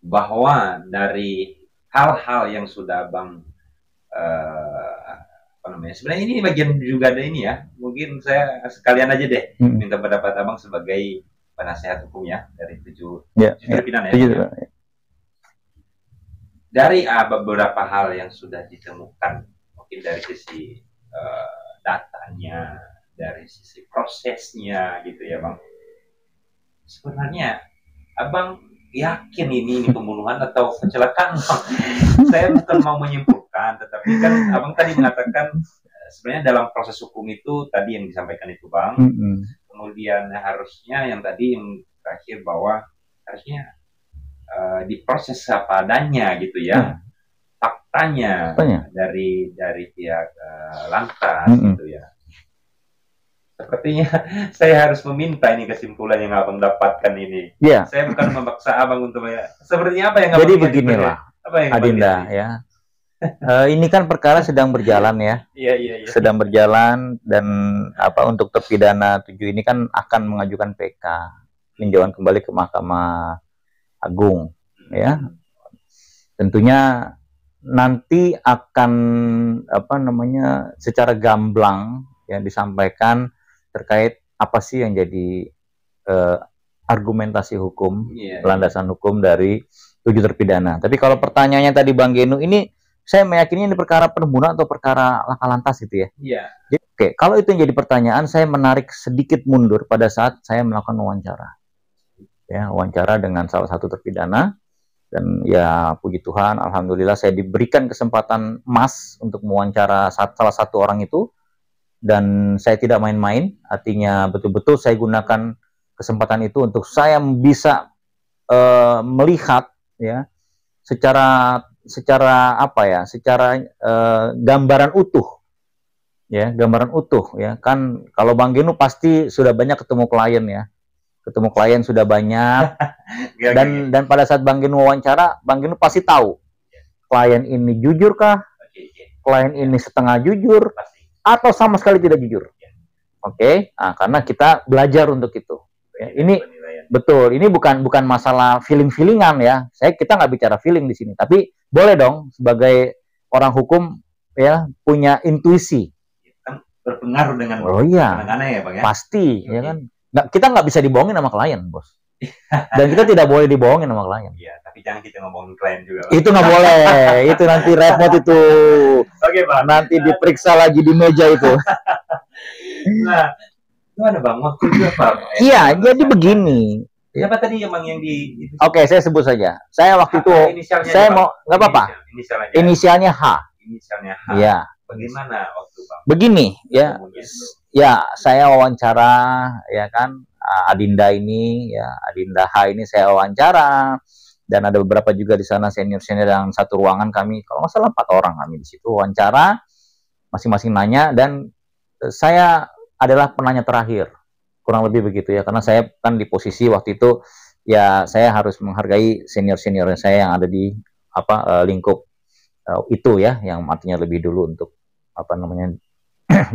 bahwa dari hal-hal yang sudah Abang sebenarnya ini bagian juga ada ini ya. Mungkin saya sekalian aja deh minta pendapat Abang sebagai penasihat hukum ya dari tujuh terpidana ya. Dari beberapa hal yang sudah ditemukan, mungkin dari sisi datanya, dari sisi prosesnya gitu ya Bang. Sebenarnya Abang yakin ini pembunuhan atau kecelakaan? Saya bukan mau menyimpulkan, tetapi kan Abang tadi mengatakan sebenarnya dalam proses hukum itu tadi yang disampaikan itu Bang. Kemudian harusnya yang tadi yang terakhir bahwa harusnya diproses apa adanya gitu ya, faktanya dari pihak lantas gitu ya. Sepertinya saya harus meminta ini kesimpulan yang Abang dapatkan ini. Yeah. Saya bukan memaksa Abang untuk sepertinya apa yang Abang. Jadi beginilah, Adinda ya. Ini kan perkara sedang berjalan ya. Iya. Sedang berjalan dan untuk terpidana 7 ini kan akan mengajukan PK, peninjauan kembali ke Mahkamah Agung ya. Tentunya nanti akan secara gamblang ya disampaikan terkait apa sih yang jadi argumentasi hukum, landasan hukum dari 7 terpidana. Tapi kalau pertanyaannya tadi Bang Genu, ini saya meyakini ini perkara pembunuhan atau perkara laka lantas gitu ya. Iya. Oke, kalau itu yang jadi pertanyaan, saya menarik sedikit mundur pada saat saya melakukan wawancara. Ya, wawancara dengan salah satu terpidana, dan ya puji Tuhan, alhamdulillah saya diberikan kesempatan emas untuk mewawancara salah satu orang itu, dan saya tidak main-main, artinya betul-betul saya gunakan kesempatan itu untuk saya bisa melihat ya secara gambaran utuh ya, gambaran utuh ya kan. Kalau Bang Genu pasti sudah banyak ketemu klien sudah banyak dan pada saat Bang Genu wawancara, Bang Genu pasti tahu klien ini jujur kah, klien ini setengah jujur atau sama sekali tidak jujur. Oke, nah, karena kita belajar untuk itu. Ya, ini betul, ini bukan masalah feeling-feelingan ya. Kita nggak bicara feeling di sini, tapi boleh dong sebagai orang hukum ya punya intuisi. Kan berpengaruh dengan anak-anak ya, Bang ya. Pasti, ya kan. Kita nggak bisa dibohongin sama klien, bos. Dan kita tidak boleh dibohongin sama klien. Iya, tapi jangan kita ngomongin klien juga. Itu nggak boleh. Itu nanti repot itu. Oke, Bang. Nanti diperiksa lagi di meja itu. Nah, gimana Bang? Waktu itu apa? Iya, jadi begini. Siapa tadi yang di? Oke, saya sebut saja. Saya waktu itu, saya mau nggak apa-apa. Inisialnya H. Inisialnya H. Iya. Bagaimana waktu Bang? Begini, ya. Ya, saya wawancara, ya kan. Adinda ini, ya Adinda H ini saya wawancara, dan ada beberapa juga di sana senior-senior yang satu ruangan kami, kalau nggak salah 4 orang kami di situ wawancara, masing-masing nanya, dan saya adalah penanya terakhir, kurang lebih begitu ya, karena saya kan di posisi waktu itu ya saya harus menghargai senior-senior saya yang ada di lingkup itu ya, yang artinya lebih dulu untuk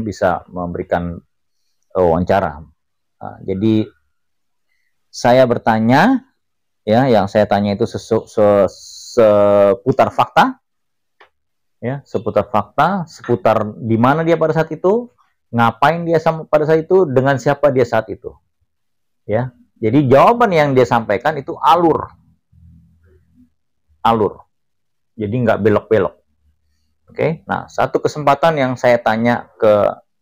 bisa memberikan wawancara. Jadi saya bertanya, ya, yang saya tanya itu seputar fakta, ya, seputar fakta, seputar di mana dia pada saat itu, ngapain dia pada saat itu, dengan siapa dia saat itu, ya. Jadi jawaban yang dia sampaikan itu alur, jadi nggak belok-belok. Oke, nah satu kesempatan yang saya tanya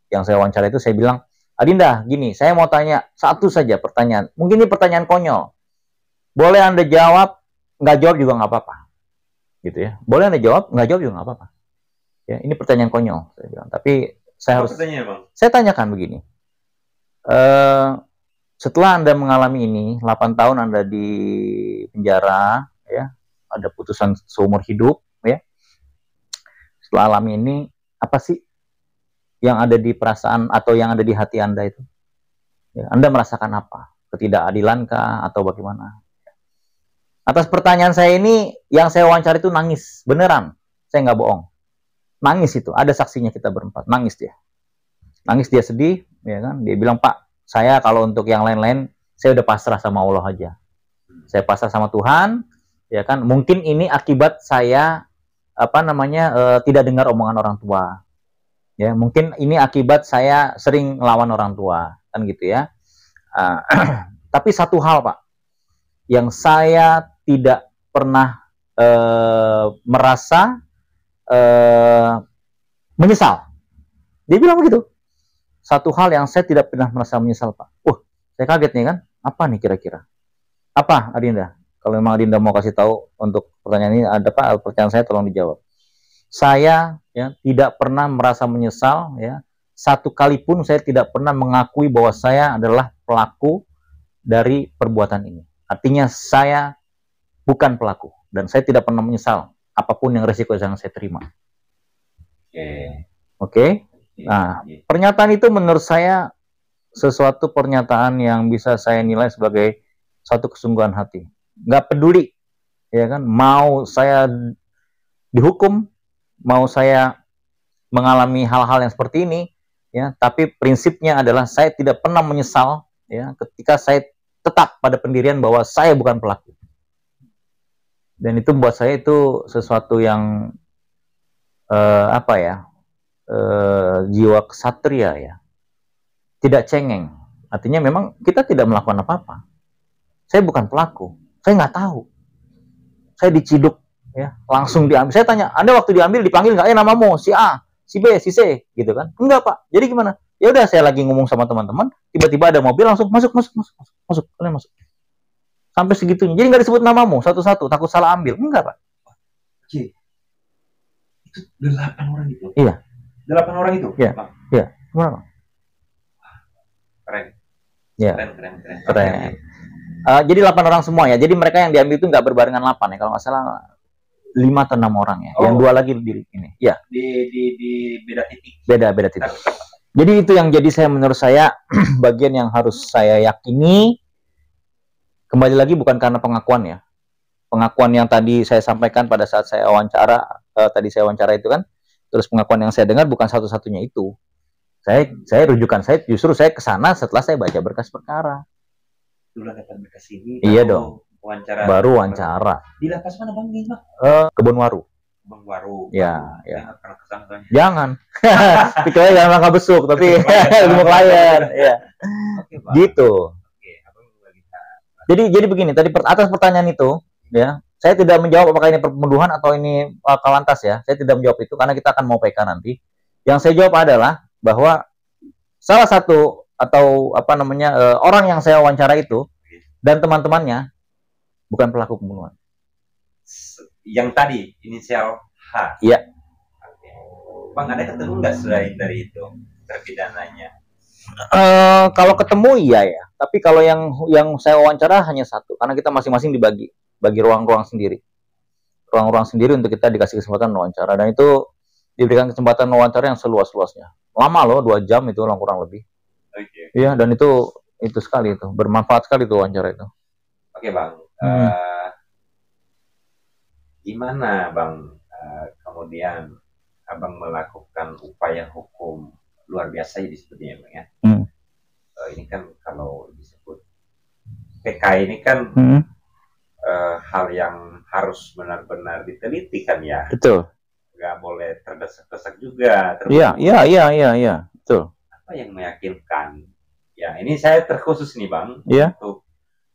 yang saya wawancara itu, saya bilang, Adinda, gini, saya mau tanya satu saja pertanyaan. Mungkin ini pertanyaan konyol. Boleh Anda jawab, nggak jawab juga nggak apa-apa. Gitu ya. Boleh Anda jawab, nggak jawab juga nggak apa-apa. Ya, ini pertanyaan konyol, saya bilang. Tapi saya harus... Saya tanyakan begini. Setelah Anda mengalami ini, 8 tahun Anda di penjara, ya, ada putusan seumur hidup, ya. Setelah alami ini, apa sih yang ada di perasaan atau yang ada di hati Anda itu? Ya, Anda merasakan apa? Ketidakadilankah atau bagaimana? Atas pertanyaan saya ini, yang saya wawancara itu nangis. Beneran, saya nggak bohong. Nangis itu, ada saksinya kita berempat. Nangis dia. Nangis dia sedih, ya kan? Dia bilang, Pak, saya kalau untuk yang lain-lain, saya udah pasrah sama Allah aja. Saya pasrah sama Tuhan, ya kan? Mungkin ini akibat saya, tidak dengar omongan orang tua. Ya, mungkin ini akibat saya sering ngelawan orang tua, kan gitu ya. Tapi satu hal, Pak, yang saya tidak pernah merasa menyesal. Dia bilang begitu. Satu hal yang saya tidak pernah merasa menyesal, Pak. Saya kaget nih kan. Apa nih kira-kira? Apa, Adinda? Kalau memang Adinda mau kasih tahu untuk pertanyaan ini, ada Pak, pertanyaan saya tolong dijawab. Saya ya tidak pernah merasa menyesal, ya. Satu kali pun saya tidak pernah mengakui bahwa saya adalah pelaku dari perbuatan ini. Artinya saya bukan pelaku dan saya tidak pernah menyesal apapun yang resiko yang saya terima. Oke. Nah, pernyataan itu menurut saya sesuatu pernyataan yang bisa saya nilai sebagai satu kesungguhan hati. Nggak peduli, ya kan? Mau saya dihukum, mau saya mengalami hal-hal yang seperti ini, ya, tapi prinsipnya adalah saya tidak pernah menyesal, ya, ketika saya tetap pada pendirian bahwa saya bukan pelaku. Dan itu buat saya itu sesuatu yang jiwa kesatria, ya, tidak cengeng. Artinya memang kita tidak melakukan apa-apa. Saya bukan pelaku, saya nggak tahu, saya diciduk. Ya, langsung diambil. Saya tanya, Anda waktu diambil dipanggil nggak? Namamu si A, si B, si C, gitu kan? Enggak, Pak. Jadi gimana? Ya udah, saya lagi ngomong sama teman-teman, tiba-tiba ada mobil langsung masuk, kalian masuk. Sampai segitunya. Jadi nggak disebut namamu satu-satu, takut salah ambil. Enggak, Pak. Oke. Itu 8 orang itu. Iya. 8 orang itu. Iya. Iya. Gimana, Pak? Keren. Iya. Keren. Jadi 8 orang semua ya. Jadi mereka yang diambil itu nggak berbarengan 8 ya. Kalau nggak salah 5 atau 6 orang ya. Yang 2 lagi di ini. Ya. Di beda titik. Beda titik. Jadi itu yang jadi menurut saya bagian yang harus saya yakini. Kembali lagi bukan karena pengakuan ya. Pengakuan yang tadi saya sampaikan pada saat saya wawancara, tadi saya wawancara itu kan, Terus pengakuan yang saya dengar bukan satu-satunya itu. Saya rujukan saya justru saya ke sana setelah saya baca berkas perkara. Dulu dapat berkas ini. Iya dong. Wawancara. Baru wawancara. Di lapas mana Bang nih, Bang? Kebonwaru. Kebonwaru. Ya, ya. Jangan. Pikirnya jangan langkah besuk, tapi ilmu klien. Ya. Oke, Bang. Gitu. Oke, jadi begini, tadi atas pertanyaan itu, ya, saya tidak menjawab apakah ini pembunuhan atau ini kalantas ya. Saya tidak menjawab itu karena kita akan mau PK nanti. Yang saya jawab adalah bahwa salah satu atau apa namanya orang yang saya wawancara itu dan teman-temannya bukan pelaku pembunuhan. Yang tadi inisial H. Iya. Bang, ada ketemu nggak dari itu terpidananya? Kalau ketemu iya ya. Tapi kalau yang saya wawancara hanya satu, karena kita masing-masing bagi ruang-ruang sendiri, ruang-ruang sendiri untuk kita dikasih kesempatan wawancara, dan itu diberikan kesempatan wawancara yang seluas-luasnya. Lama loh, 2 jam itu kurang lebih. Iya, dan itu sekali itu bermanfaat sekali tuh wawancara itu. Oke, Bang. Gimana Bang kemudian Abang melakukan upaya hukum luar biasa ya disebutnya Bang ya? Ini kan kalau disebut PK ini kan hal yang harus benar-benar diteliti kan ya? Betul. Nggak boleh terdesak-desak juga. Iya, betul. Apa yang meyakinkan? Ya, ini saya terkhusus nih Bang, untuk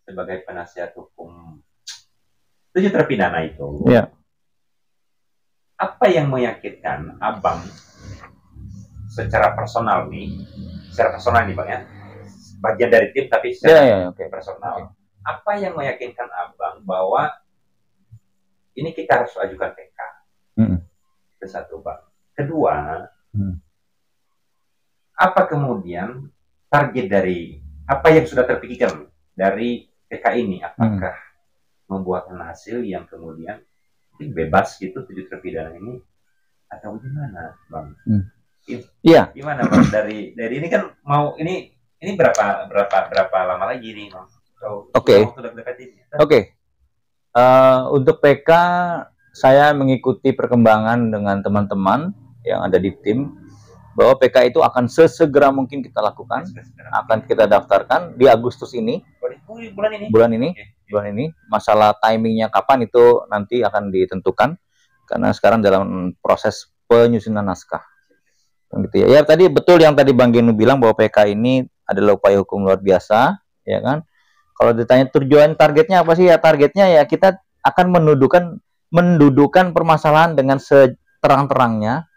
sebagai penasihat hukum 7 terpidana itu. Iya. Apa yang meyakinkan Abang secara personal nih Bang ya? Bagian dari tim tapi secara personal. Apa yang meyakinkan Abang bahwa ini kita harus ajukan PK? Itu satu Bang. Kedua, apa kemudian target dari apa yang sudah terpikirkan dari PK ini? Apakah membuat hasil yang kemudian bebas gitu 7 terpidana ini atau gimana Bang? Iya. Gimana Bang dari ini kan mau ini berapa lama lagi nih Bang? Oke. Untuk PK saya mengikuti perkembangan dengan teman-teman yang ada di tim bahwa PK itu akan sesegera mungkin kita lakukan, akan kita daftarkan di Agustus ini. Bulan ini. Masalah timingnya kapan itu nanti akan ditentukan karena sekarang dalam proses penyusunan naskah. Gitu ya. Ya tadi betul yang tadi Bang Genu bilang bahwa PK ini adalah upaya hukum luar biasa, ya kan? Kalau ditanya tujuan targetnya apa sih? Ya targetnya ya kita akan mendudukan permasalahan dengan seterang-terangnya.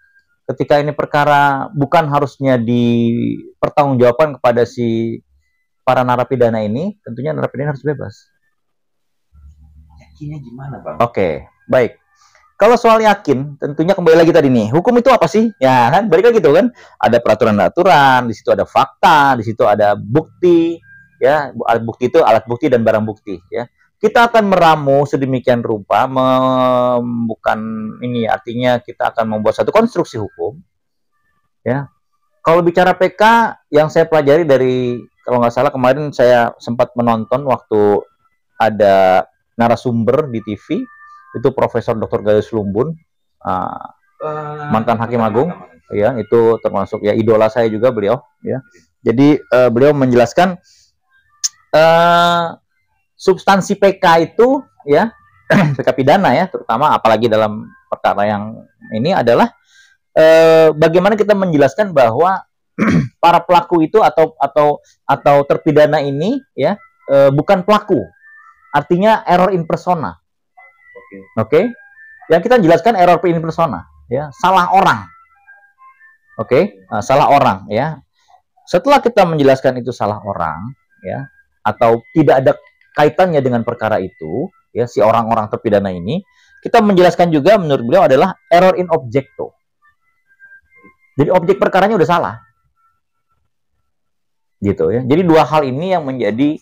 Ketika ini perkara bukan harusnya dipertanggungjawabkan kepada si para narapidana ini, tentunya narapidana harus bebas. Yakinnya gimana Bang? Oke, baik. Kalau soal yakin, tentunya kembali lagi tadi nih, hukum itu apa sih? Ya kan, balik lagi gitu kan. Ada peraturan-peraturan, di situ ada fakta, di situ ada bukti, ya. Alat bukti itu alat bukti dan barang bukti, ya. Kita akan meramu sedemikian rupa, bukan ini artinya kita akan membuat satu konstruksi hukum, ya. Kalau bicara PK, yang saya pelajari dari, kalau nggak salah kemarin saya sempat menonton waktu ada narasumber di TV, itu Profesor Dr. Gayus Lumbun, mantan Hakim Agung, ya, itu termasuk ya idola saya juga beliau, ya. Jadi beliau menjelaskan substansi PK itu, ya, PK pidana ya, terutama apalagi dalam perkara yang ini adalah bagaimana kita menjelaskan bahwa para pelaku itu atau terpidana ini, ya, bukan pelaku, artinya error in persona. Oke. Yang kita jelaskan error in persona, ya, salah orang. Oke. Salah orang, ya. Setelah kita menjelaskan itu salah orang, ya, atau tidak ada kaitannya dengan perkara itu, ya, si orang-orang terpidana ini, kita menjelaskan juga menurut beliau adalah error in objecto. Jadi objek perkaranya udah salah. Gitu ya. Jadi dua hal ini yang menjadi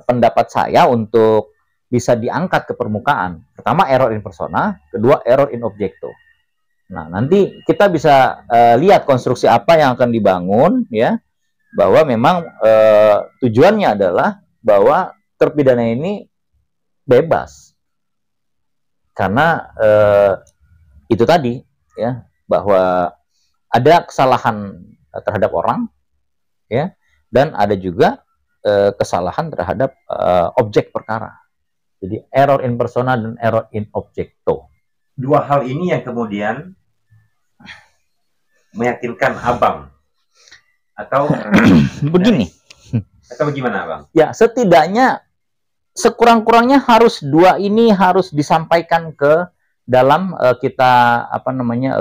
pendapat saya untuk bisa diangkat ke permukaan. Pertama error in persona, kedua error in objecto. Nah, nanti kita bisa lihat konstruksi apa yang akan dibangun, ya, bahwa memang tujuannya adalah bahwa terpidana ini bebas. Karena itu tadi, ya, bahwa ada kesalahan terhadap orang, ya, dan ada juga kesalahan terhadap objek perkara. Jadi error in persona dan error in objecto. Dua hal ini yang kemudian meyakinkan abang atau begini? Atau bagaimana, Bang? Ya, setidaknya sekurang-kurangnya harus dua ini harus disampaikan ke dalam kita apa namanya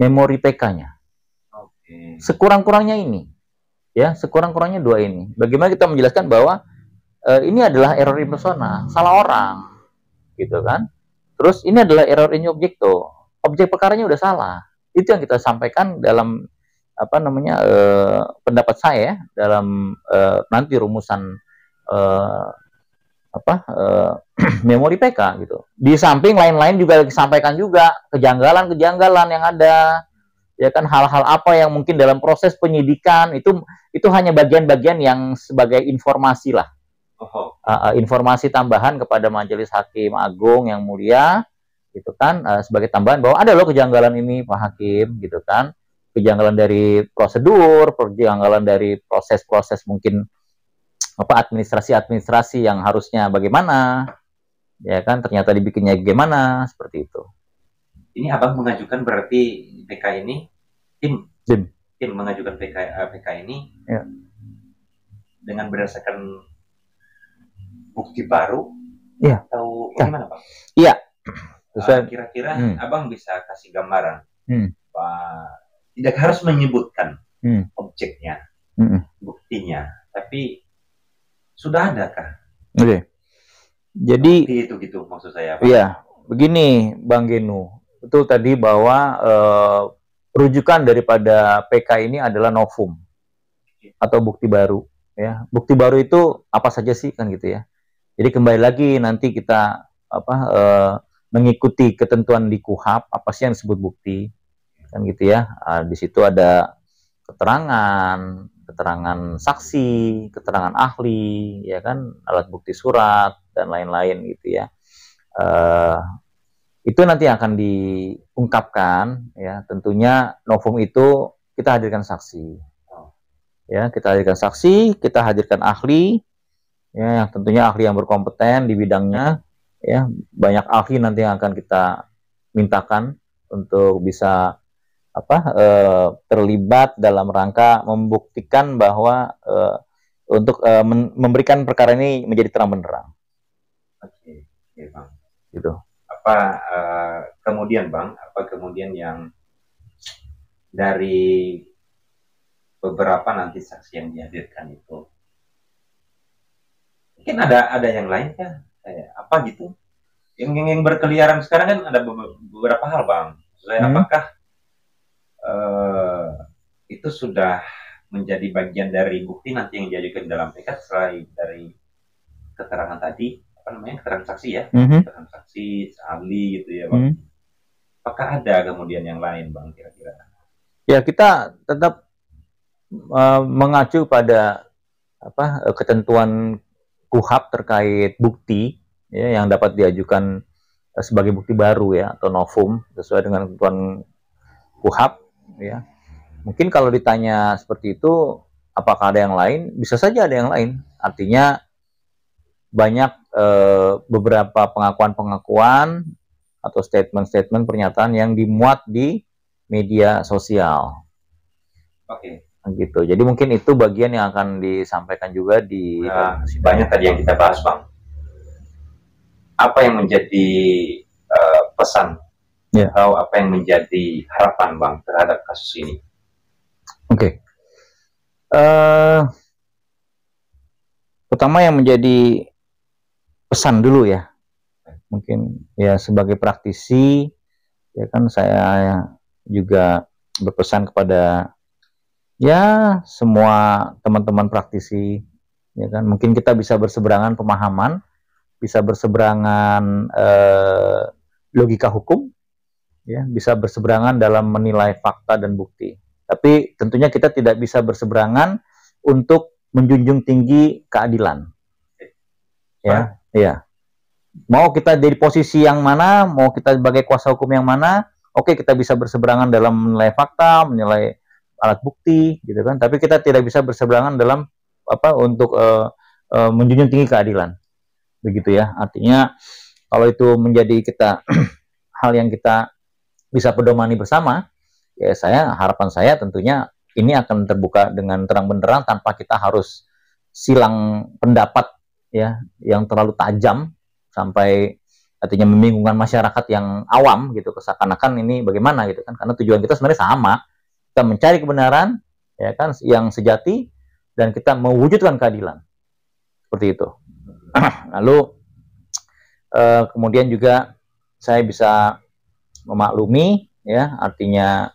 memori PK-nya. Oke. Sekurang-kurangnya ini, ya, sekurang-kurangnya dua ini. Bagaimana kita menjelaskan bahwa ini adalah error in persona, salah orang, gitu kan? Terus ini adalah error in objecto, objek perkaranya udah salah. Itu yang kita sampaikan dalam apa namanya pendapat saya dalam nanti rumusan memori PK gitu. Di samping lain-lain juga disampaikan juga kejanggalan-kejanggalan yang ada, ya kan, hal-hal apa yang mungkin dalam proses penyidikan itu hanya bagian-bagian yang sebagai informasi lah, informasi tambahan kepada Majelis Hakim Agung yang mulia, gitu kan, sebagai tambahan bahwa ada loh kejanggalan ini Pak Hakim, gitu kan. Kejanggalan dari prosedur, kejanggalan dari proses-proses mungkin administrasi yang harusnya bagaimana, ya kan, ternyata dibikinnya bagaimana, seperti itu. Ini abang mengajukan berarti PK ini tim mengajukan PK ini ya, dengan berdasarkan bukti baru, ya, atau bagaimana, Bang? Iya. Kira-kira abang bisa kasih gambaran, Pak. Tidak harus menyebutkan objeknya, buktinya, tapi sudah adakah? Oke. Jadi itu gitu maksud saya, Pak. Iya, begini Bang Genu. Betul tadi bahwa rujukan daripada PK ini adalah novum atau bukti baru, ya. Bukti baru itu apa saja sih, kan gitu ya. Jadi kembali lagi nanti kita mengikuti ketentuan di KUHP, apa sih yang disebut bukti, kan gitu ya. Di situ ada keterangan saksi, keterangan ahli, ya kan, alat bukti surat dan lain-lain gitu ya. Itu nanti akan diungkapkan, ya. Tentunya novum itu kita hadirkan saksi, ya, kita hadirkan saksi, kita hadirkan ahli, ya, yang tentunya ahli yang berkompeten di bidangnya, ya. Banyak ahli nanti yang akan kita mintakan untuk bisa terlibat dalam rangka membuktikan bahwa untuk memberikan perkara ini menjadi terang benderang. Oke, Bang. Gitu. Kemudian Bang, apa kemudian yang dari beberapa nanti saksi yang dihadirkan itu, mungkin ada yang lain kan, apa gitu, yang berkeliaran sekarang kan ada beberapa hal, Bang. Apakah itu sudah menjadi bagian dari bukti nanti yang diajukan dalam PK selain dari keterangan tadi, keterangan saksi, ya, keterangan saksi, ahli gitu ya, Bang. Apakah ada kemudian yang lain, Bang, kira-kira? Ya, kita tetap mengacu pada ketentuan KUHP terkait bukti, ya, yang dapat diajukan sebagai bukti baru, ya, atau novum sesuai dengan ketentuan KUHP, ya. Mungkin kalau ditanya seperti itu, apakah ada yang lain? Bisa saja ada yang lain. Artinya banyak beberapa pengakuan-pengakuan atau statement-statement pernyataan yang dimuat di media sosial. Oke. Gitu. Jadi mungkin itu bagian yang akan disampaikan juga di banyak tadi yang kita bahas, Bang. Apa yang menjadi pesan, ya, atau apa yang menjadi harapan, Bang, terhadap kasus ini? Oke. Pertama yang menjadi pesan dulu, ya, mungkin ya sebagai praktisi, ya kan, saya juga berpesan kepada, ya, semua teman-teman praktisi, ya kan, mungkin kita bisa berseberangan pemahaman, bisa berseberangan logika hukum, ya, bisa berseberangan dalam menilai fakta dan bukti. Tapi tentunya kita tidak bisa berseberangan untuk menjunjung tinggi keadilan. Ya, ya. Mau kita dari posisi yang mana, mau kita sebagai kuasa hukum yang mana, Oke, kita bisa berseberangan dalam menilai fakta, menilai alat bukti, gitu kan. Tapi kita tidak bisa berseberangan dalam untuk menjunjung tinggi keadilan, begitu ya. Artinya kalau itu menjadi kita hal yang kita bisa pedomani bersama, ya harapan saya tentunya ini akan terbuka dengan terang benderang tanpa kita harus silang pendapat ya yang terlalu tajam sampai artinya membingungkan masyarakat yang awam gitu, seakan-akan ini bagaimana gitu kan, karena tujuan kita sebenarnya sama, kita mencari kebenaran ya kan yang sejati dan kita mewujudkan keadilan seperti itu. Lalu kemudian juga saya bisa memaklumi ya, artinya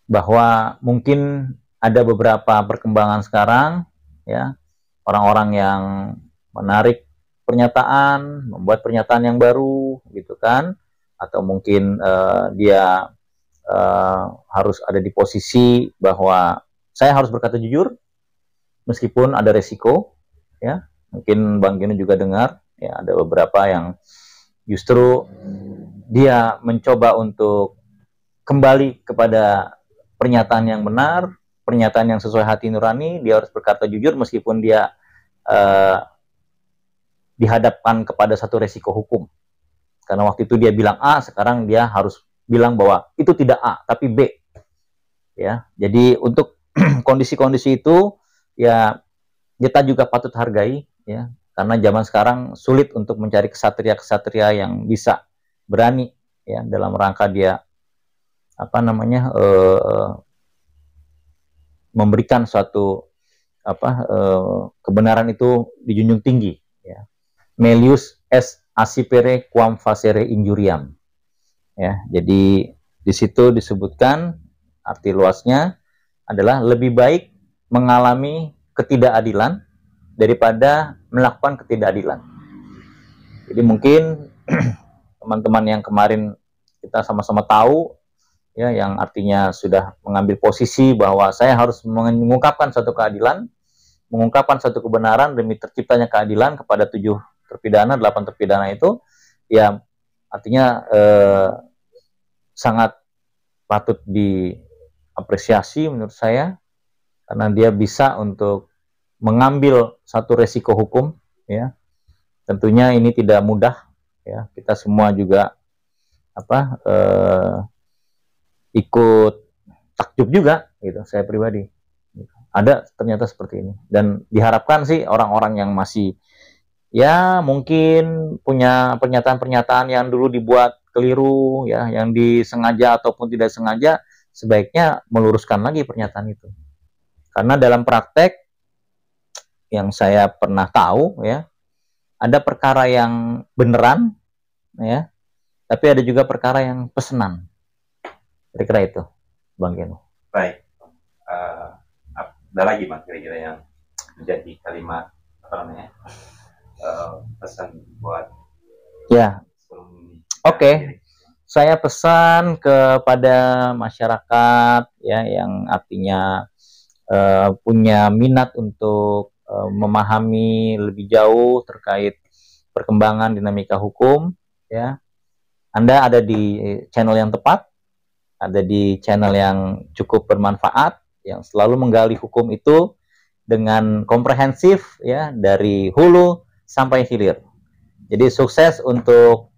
bahwa mungkin ada beberapa perkembangan sekarang ya, orang-orang yang menarik pernyataan, membuat pernyataan yang baru gitu kan, atau mungkin dia harus ada di posisi bahwa saya harus berkata jujur meskipun ada resiko ya. Mungkin Bang Geno juga dengar ya, ada beberapa yang justru dia mencoba untuk kembali kepada pernyataan yang benar, pernyataan yang sesuai hati nurani. Dia harus berkata jujur meskipun dia dihadapkan kepada satu resiko hukum. Karena waktu itu dia bilang A, sekarang dia harus bilang bahwa itu tidak A, tapi B. Ya, jadi untuk kondisi-kondisi itu ya kita juga patut hargai ya, karena zaman sekarang sulit untuk mencari kesatria-kesatria yang bisa berani ya dalam rangka dia memberikan suatu kebenaran itu dijunjung tinggi ya. Melius est acipere quam facere injuriam. Ya, jadi di situ disebutkan arti luasnya adalah lebih baik mengalami ketidakadilan daripada melakukan ketidakadilan. Jadi mungkin teman-teman yang kemarin kita sama-sama tahu ya, yang artinya sudah mengambil posisi bahwa saya harus mengungkapkan suatu keadilan, mengungkapkan suatu kebenaran demi terciptanya keadilan kepada 7 terpidana, 8 terpidana itu, ya artinya sangat patut diapresiasi menurut saya, karena dia bisa untuk mengambil satu resiko hukum, ya. Tentunya ini tidak mudah, ya. Kita semua juga ikut takjub juga, gitu. Saya pribadi, ada ternyata seperti ini, dan diharapkan sih orang-orang yang masih ya mungkin punya pernyataan-pernyataan yang dulu dibuat keliru ya, yang disengaja ataupun tidak sengaja, sebaiknya meluruskan lagi pernyataan itu. Karena dalam praktek yang saya pernah tahu ya, ada perkara yang beneran ya, tapi ada juga perkara yang pesenan. Kira-kira itu, Bang Geno. Baik. Ada lagi Mas kira-kira yang menjadi kalimat pesan buat ya. Oke. Saya pesan kepada masyarakat ya, yang artinya punya minat untuk memahami lebih jauh terkait perkembangan dinamika hukum ya. Anda ada di channel yang tepat, ada di channel yang cukup bermanfaat, yang selalu menggali hukum itu dengan komprehensif ya, dari hulu sampai hilir. Jadi sukses untuk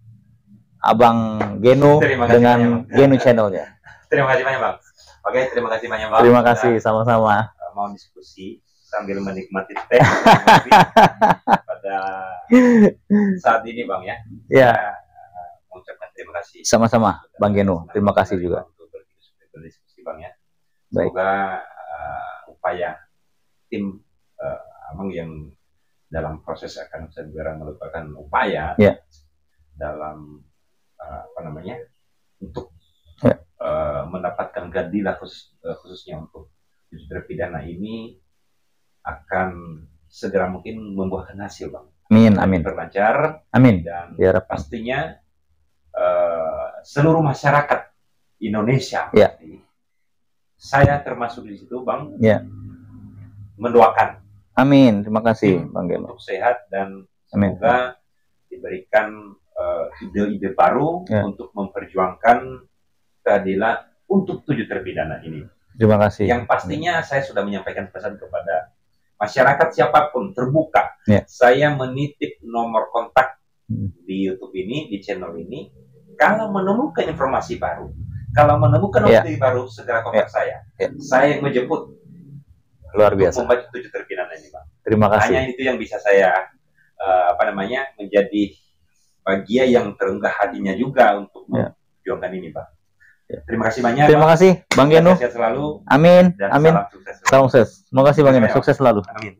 Abang Geno dengan Geno channelnya. Terima kasih banyak Bang. Oke, terima kasih banyak Bang. Terima kasih, sama-sama. Mau diskusi sambil menikmati teh pada saat ini Bang ya. Ya. Mengucapkan terima kasih. Sama-sama Bang Geno. Terima kasih juga. Untuk berdiskusi Bang ya. Baik. Semoga upaya tim Abang yang dalam proses akan segera merupakan upaya dalam untuk mendapatkan keadilan khususnya untuk terpidana ini akan segera mungkin membuahkan hasil Bang. Amin, amin. Berlancar. Amin. Dan pastinya seluruh masyarakat Indonesia. Saya termasuk di situ Bang. Mendoakan. Amin, terima kasih Bang Geno. Untuk sehat dan semoga diberikan ide-ide baru untuk memperjuangkan keadilan untuk 7 terpidana ini. Terima kasih. Yang pastinya saya sudah menyampaikan pesan kepada masyarakat siapapun terbuka. Saya menitip nomor kontak di YouTube ini, di channel ini. Kalau menemukan informasi baru, kalau menemukan opsi baru, segera kontak saya. Saya menjemput. Luar biasa. Membantu 7 terpidana ini, Bang. Terima kasih. Hanya itu yang bisa saya menjadi bagian yang terenggah hatinya juga untuk memperjuangkan ini, Bang. Terima kasih banyak. Terima kasih, Bang Geno. Sehat selalu. Amin. Dan amin. Salam sukses. Salam sukses. Terima kasih, Bang Geno. Sukses selalu. Amin.